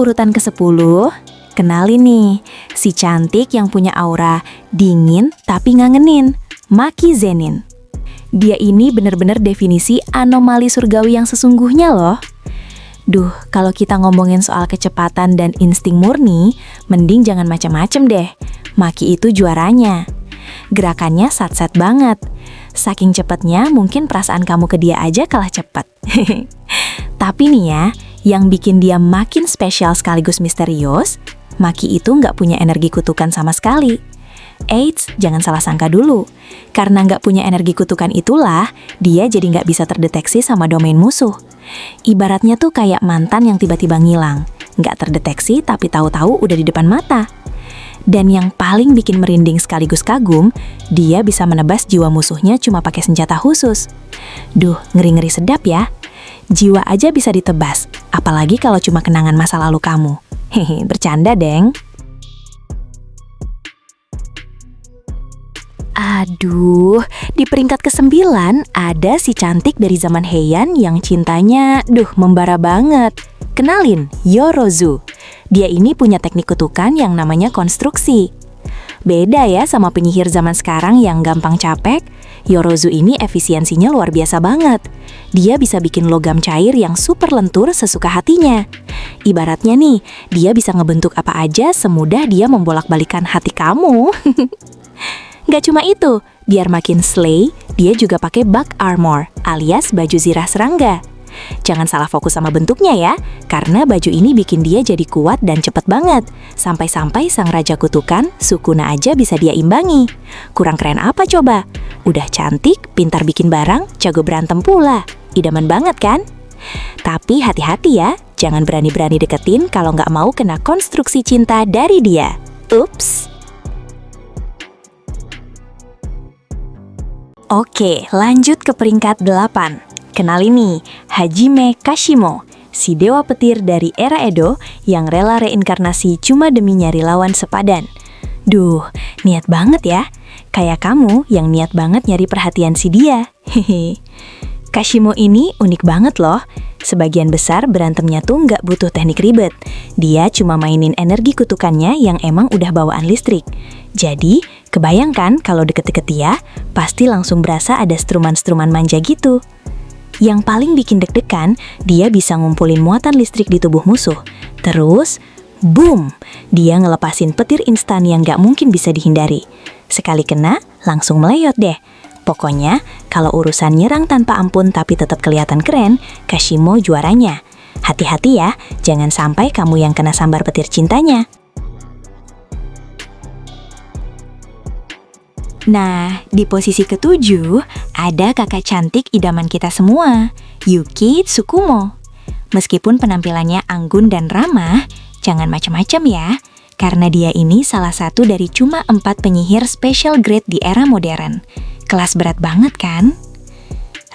urutan ke-10, kenalin nih, si cantik yang punya aura dingin tapi ngangenin, Maki Zenin. Dia ini bener-bener definisi anomali surgawi yang sesungguhnya loh. Duh, kalau kita ngomongin soal kecepatan dan insting murni, mending jangan macem-macem deh. Maki itu juaranya. Gerakannya sat-sat banget. Saking cepetnya, mungkin perasaan kamu ke dia aja kalah cepet. Tapi nih ya, yang bikin dia makin spesial sekaligus misterius, Maki itu nggak punya energi kutukan sama sekali. Eits, jangan salah sangka dulu. Karena nggak punya energi kutukan itulah, dia jadi nggak bisa terdeteksi sama domain musuh. Ibaratnya tuh kayak mantan yang tiba-tiba ngilang. Nggak terdeteksi tapi tahu-tahu udah di depan mata. Dan yang paling bikin merinding sekaligus kagum, dia bisa menebas jiwa musuhnya cuma pakai senjata khusus. Duh, ngeri-ngeri sedap ya. Jiwa aja bisa ditebas, apalagi kalau cuma kenangan masa lalu kamu. Hehe, bercanda deng. Aduh, di peringkat ke-9 ada si cantik dari zaman Heian yang cintanya, membara banget. Kenalin, Yorozu. Dia ini punya teknik kutukan yang namanya konstruksi. Beda ya sama penyihir zaman sekarang yang gampang capek, Yorozu ini efisiensinya luar biasa banget. Dia bisa bikin logam cair yang super lentur sesuka hatinya. Ibaratnya nih, dia bisa ngebentuk apa aja semudah dia membolak-balikan hati kamu. Gak cuma itu, biar makin slay, dia juga pakai bug armor alias baju zirah serangga. Jangan salah fokus sama bentuknya ya, karena baju ini bikin dia jadi kuat dan cepet banget. Sampai-sampai sang raja kutukan, Sukuna aja bisa dia imbangi. Kurang keren apa coba? Udah cantik, pintar bikin barang, jago berantem pula. Idaman banget kan? Tapi hati-hati ya, jangan berani-berani deketin kalau nggak mau kena konstruksi cinta dari dia. Ups. Oke, lanjut ke peringkat 8. Kenalin nih, Hajime Kashimo, si dewa petir dari era Edo yang rela reinkarnasi cuma demi nyari lawan sepadan. Duh, niat banget ya. Kayak kamu yang niat banget nyari perhatian si dia. Hehe. Kashimo ini unik banget loh. Sebagian besar berantemnya tuh nggak butuh teknik ribet. Dia cuma mainin energi kutukannya yang emang udah bawaan listrik. Jadi, kebayangkan kalau deket-deket dia, pasti langsung berasa ada struman-struman manja gitu. Yang paling bikin deg-degan, dia bisa ngumpulin muatan listrik di tubuh musuh. Terus, boom! Dia ngelepasin petir instan yang nggak mungkin bisa dihindari. Sekali kena, langsung meleyot deh. Pokoknya, kalau urusan nyerang tanpa ampun tapi tetap kelihatan keren, Kashimo juaranya. Hati-hati ya, jangan sampai kamu yang kena sambar petir cintanya. Nah, di posisi ke-7, ada kakak cantik idaman kita semua, Yuki Tsukumo. Meskipun penampilannya anggun dan ramah, jangan macam-macam ya, karena dia ini salah satu dari cuma 4 penyihir special grade di era modern. Kelas berat banget kan?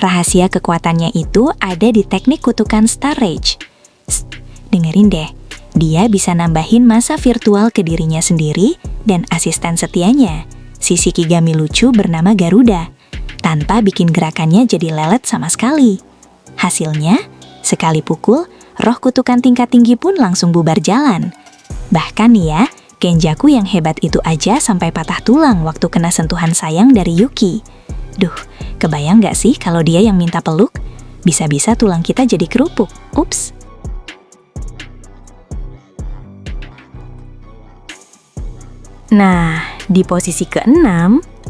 Rahasia kekuatannya itu ada di teknik kutukan Star Rage. Dengerin deh, dia bisa nambahin masa virtual ke dirinya sendiri dan asisten setianya, si Shikigami lucu bernama Garuda, tanpa bikin gerakannya jadi lelet sama sekali. Hasilnya, sekali pukul, roh kutukan tingkat tinggi pun langsung bubar jalan. Bahkan nih ya, Kenjaku yang hebat itu aja sampai patah tulang waktu kena sentuhan sayang dari Yuki. Duh, kebayang gak sih kalau dia yang minta peluk? Bisa-bisa tulang kita jadi kerupuk. Ups. Nah, di posisi ke-6,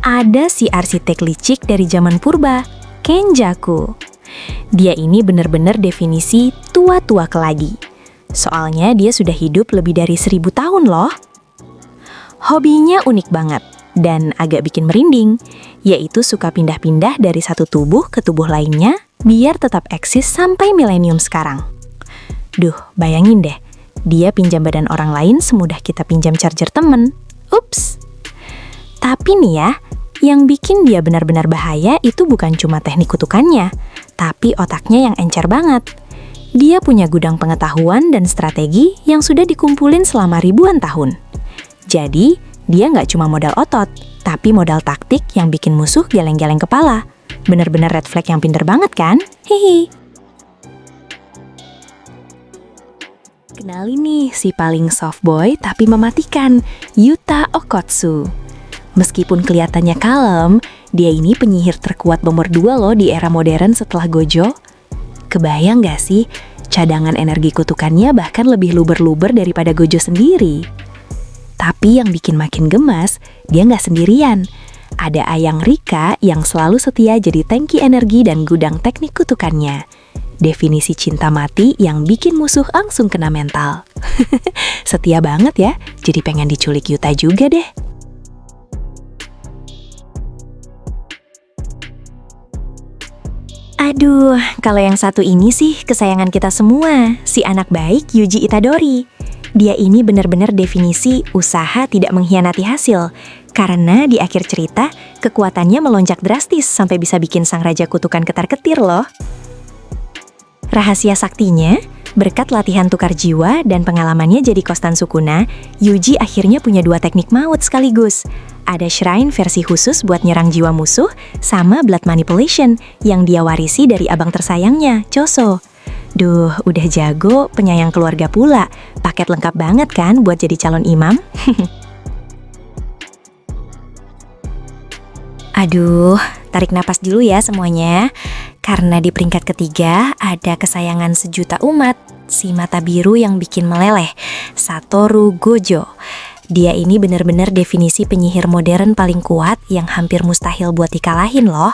ada si arsitek licik dari zaman purba, Kenjaku. Dia ini bener-bener definisi tua-tua kelagi. Soalnya dia sudah hidup lebih dari 1000 tahun loh. Hobinya unik banget dan agak bikin merinding, yaitu suka pindah-pindah dari satu tubuh ke tubuh lainnya biar tetap eksis sampai milenium sekarang. Duh, bayangin deh, dia pinjam badan orang lain semudah kita pinjam charger temen. Ups. Tapi nih ya, yang bikin dia benar-benar bahaya itu bukan cuma teknik kutukannya, tapi otaknya yang encer banget. Dia punya gudang pengetahuan dan strategi yang sudah dikumpulin selama ribuan tahun. Jadi, dia nggak cuma modal otot, tapi modal taktik yang bikin musuh geleng-geleng kepala. Bener-bener red flag yang pinter banget kan? Hihi. Kenali nih si paling soft boy tapi mematikan, Yuta Okkotsu. Meskipun kelihatannya kalem, dia ini penyihir terkuat nomor 2 loh di era modern setelah Gojo. Kebayang gak sih, cadangan energi kutukannya bahkan lebih luber-luber daripada Gojo sendiri. Tapi yang bikin makin gemas, dia nggak sendirian. Ada Ayang Rika yang selalu setia jadi tangki energi dan gudang teknik kutukannya. Definisi cinta mati yang bikin musuh langsung kena mental. Setia banget ya, jadi pengen diculik Yuta juga deh. Aduh, kalau yang satu ini sih kesayangan kita semua, si anak baik Yuji Itadori. Dia ini benar-benar definisi usaha tidak mengkhianati hasil. Karena di akhir cerita, kekuatannya melonjak drastis sampai bisa bikin sang raja kutukan ketar-ketir loh. Rahasia saktinya, berkat latihan tukar jiwa dan pengalamannya jadi Kostan Sukuna, Yuji akhirnya punya 2 teknik maut sekaligus. Ada Shrine versi khusus buat nyerang jiwa musuh, sama Blood Manipulation yang dia warisi dari abang tersayangnya, Choso. Duh, udah jago, penyayang keluarga pula. Paket lengkap banget kan buat jadi calon imam? Aduh, tarik napas dulu ya semuanya. Karena di peringkat ketiga ada kesayangan sejuta umat, si mata biru yang bikin meleleh, Satoru Gojo. Dia ini benar-benar definisi penyihir modern paling kuat yang hampir mustahil buat dikalahin loh.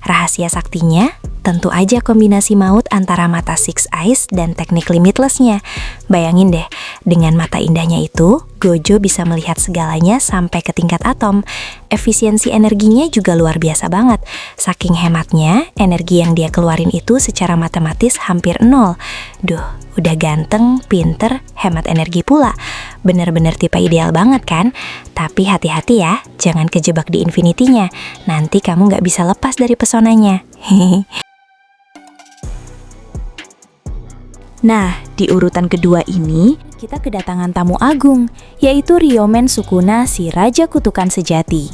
Rahasia saktinya tentu aja kombinasi maut antara mata Six Eyes dan teknik Limitless-nya. Bayangin deh, dengan mata indahnya itu, Gojo bisa melihat segalanya sampai ke tingkat atom. Efisiensi energinya juga luar biasa banget. Saking hematnya, energi yang dia keluarin itu secara matematis hampir 0. Duh, udah ganteng, pinter, hemat energi pula. Bener-bener tipe ideal banget kan? Tapi hati-hati ya, jangan kejebak di infinity-nya. Nanti kamu nggak bisa lepas dari pesonanya. Nah, di urutan kedua ini, kita kedatangan tamu agung, yaitu Ryomen Sukuna, si Raja Kutukan Sejati.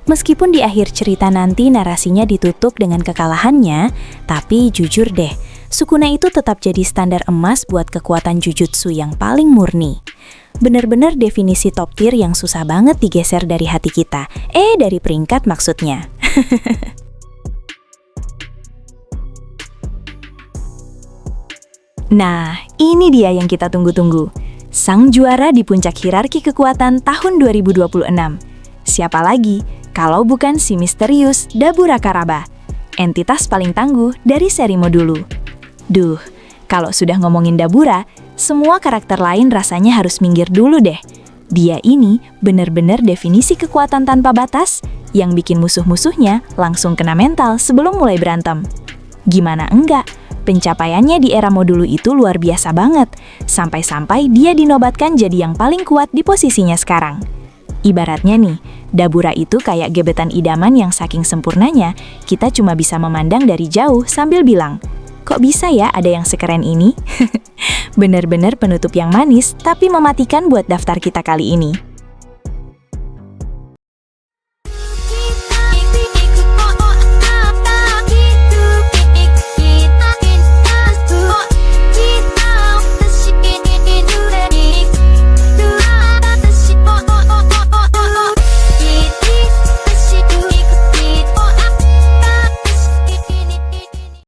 Meskipun di akhir cerita nanti narasinya ditutup dengan kekalahannya, tapi jujur deh, Sukuna itu tetap jadi standar emas buat kekuatan jujutsu yang paling murni. Bener-bener definisi top tier yang susah banget digeser dari hati kita. Dari peringkat maksudnya. Nah, ini dia yang kita tunggu-tunggu. Sang juara di puncak hierarki kekuatan tahun 2026. Siapa lagi kalau bukan si misterius Dabura Karaba, entitas paling tangguh dari seri Modulu. Duh, kalau sudah ngomongin Dabura, semua karakter lain rasanya harus minggir dulu deh. Dia ini bener-bener definisi kekuatan tanpa batas yang bikin musuh-musuhnya langsung kena mental sebelum mulai berantem. Gimana enggak? Pencapaiannya di era Modulu itu luar biasa banget, sampai-sampai dia dinobatkan jadi yang paling kuat di posisinya sekarang. Ibaratnya nih, Dabura itu kayak gebetan idaman yang saking sempurnanya, kita cuma bisa memandang dari jauh sambil bilang, kok bisa ya ada yang sekeren ini? Bener-bener penutup yang manis, tapi mematikan buat daftar kita kali ini.